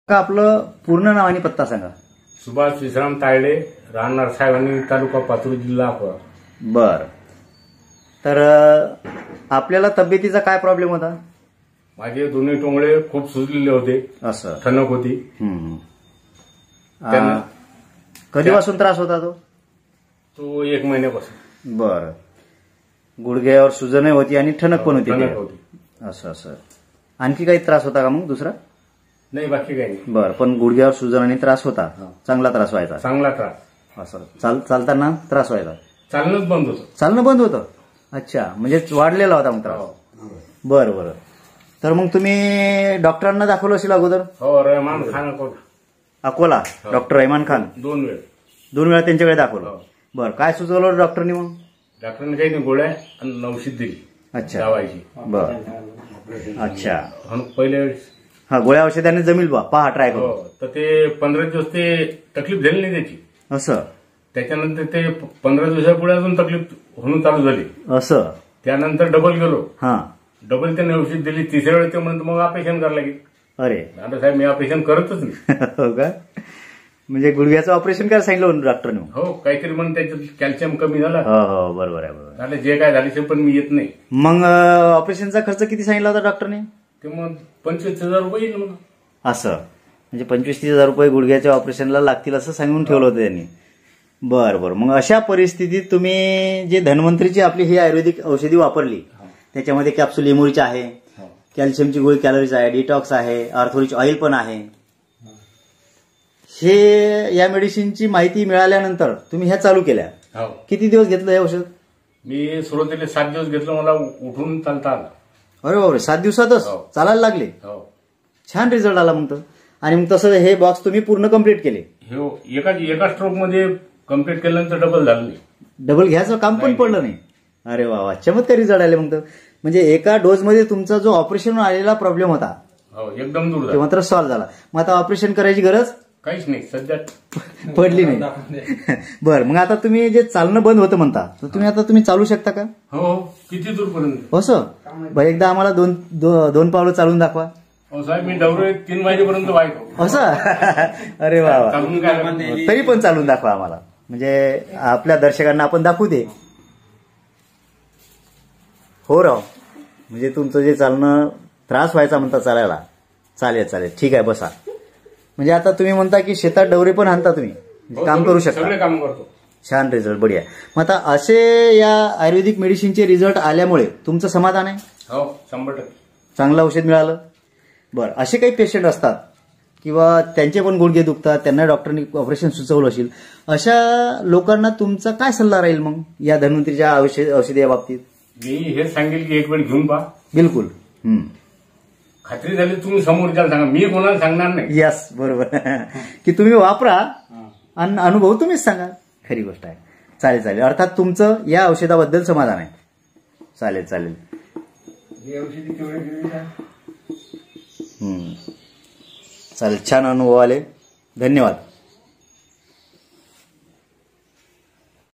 का आपलं पूर्ण नाव आणि पत्ता सांगा. सुभाष विश्राम तायडे, राहणार साहेबांनी, तालुका पातूर, जिल्हा अकोला. बर. तर आपल्याला तब्येतीचा काय प्रॉब्लेम होता? माझे दोन्ही टोंगळे खूप सुजलेले होते, असं ठणक होती. कधीपासून त्रास होता तो 1 महिन्यापासून. बर. गुडघ्यावर सुजनही होती आणि ठणक पण होती. असं असं. आणखी काही त्रास होता का मग दुसरा? नाही, बाकी काही नाही. बर. पण गुडघ्यावर सुजन आणि त्रास होता, चांगला त्रास व्हायचा. चांगला त्रास. असं चालताना त्रास व्हायचा? चालणंच बंद होतं. चालणं बंद होतं. अच्छा, म्हणजे वाढलेला होता मग त्रास. बरं बरं. तर मग तुम्ही डॉक्टरांना दाखवलं असेल अगोदर? हो, रहमान खान अकोला. डॉक्टर रहमान खान. 2 वेळा त्यांच्याकडे दाखवलं. बरं. काय सुचवलं डॉक्टरनी मग? डॉक्टरने काही नाही, गोळ्या आणि औषध दिली. अच्छा. दवायची. बरं. अच्छा. पहिले हा, गोळ्या औषधाने जमील बा, पहा ट्राय करू. तर ते 15 दिवस ते तकलीफ झाली नाही त्याची. असं. त्याच्यानंतर ते 15 दिवसापुढे अजून तकलीफ होणं चालू झाली. असं. त्यानंतर डबल गेलो. हा. डबल त्याने औषध दिली. 3ऱ्या वेळेस ते म्हणतो मग ऑपरेशन करायला लागेल. अरे डॉक्टर साहेब, मी ऑपरेशन करतच नाही. हो का? म्हणजे गुडघ्याचं ऑपरेशन करायला सांगितलं डॉक्टरने? हो, काहीतरी म्हणून त्याच्यात कॅल्शियम कमी झाला. हो, बरोबर आहे. बरोबर झालं, जे काय झाले पण मी येत नाही. मग ऑपरेशनचा खर्च किती सांगितला होता डॉक्टरने? ते मग 25,000 रुपये येईल म्हणून. असं. म्हणजे 25,000 रुपये गुडघ्याच्या ऑपरेशनला लागतील असं सांगून ठेवलं होतं त्यांनी. बरं बरं. मग अशा परिस्थितीत तुम्ही जे धन्वंतरीची आपली ही आयुर्वेदिक औषधी वापरली, त्याच्यामध्ये कॅप्सूल इमोरिच आहे, कॅल्शियमची गोळी कॅलरीज आहे, डिटॉक्स आहे, आर्थोरिच ऑइल पण आहे, हे या मेडिसिनची माहिती मिळाल्यानंतर तुम्ही ह्या चालू केल्या. किती दिवस घेतलं हे औषध? मी सुरुवातीला 7 दिवस घेतलं, मला उठून चालता आलं. अरे बापरे, 7 दिवसातच चालायला लागले? छान रिझल्ट आला मग तर. आणि मग तसं हे बॉक्स तुम्ही पूर्ण कम्प्लीट केले? हो, एका स्ट्रोक मध्ये कम्प्लीट केल्यानंतर डबल झालं नाही. डबल घ्यायचं काम पण पडलं नाही? अरे वा, चमत्कार रिझल्ट आले मग तर. म्हणजे एका डोजमध्ये तुमचा जो ऑपरेशन आलेला प्रॉब्लेम होता एकदम दूर ते मात्र सॉल्व्ह झाला. मग आता ऑपरेशन करायची गरज काहीच नाही सध्या पडली नाही. बरं. मग आता तुम्ही जे चालणं बंद होतं म्हणता, तर तुम्ही चालू शकता का? हो. किती दूरपर्यंत? असं. बरं, एकदा आम्हाला दोन पावलं चालून दाखवा. हो साहेब, मी दौरे 3 वाजेपर्यंत व्हायचो. असं? अरे वा. तरी पण चालून दाखवा आम्हाला, म्हणजे आपल्या दर्शकांना आपण दाखवू दे. हो राव, म्हणजे तुमचं जे चालणं त्रास व्हायचा म्हणता चालायला, चालेल. ठीक आहे, बसा. म्हणजे आता तुम्ही म्हणता की शेतात डवरे पण आणता तुम्ही, काम करू शकता? सगळे काम करतो. छान रिझल्ट, बढिया. मग आता असे या आयुर्वेदिक मेडिसिनचे रिझल्ट आल्यामुळे तुमचं समाधान आहे? हो, 100%. चांगलं औषध मिळालं. बरं. असे काही पेशंट असतात किंवा त्यांचे पण गुडघे दुखतात, त्यांना डॉक्टरनी ऑपरेशन सुचवलं असेल, अशा लोकांना तुमचा काय सल्ला राहील मग या धन्वंतरीच्या औषधी या बाबतीत? मी हेच सांगेल की एक वेळ घेऊन पहा. बिलकुल. खात्री झाली तुम्ही समोरच्याला सांगा, मी कोणाला सांगणार नाही. यस, बरोबर. की तुम्ही वापरा आणि अनुभव तुम्हीच सांगा. खरी गोष्ट आहे. चालेल. अर्थात तुमचं या औषधाबद्दल समाधान आहे. चालेल. चालेल. छान अनुभव आले. धन्यवाद.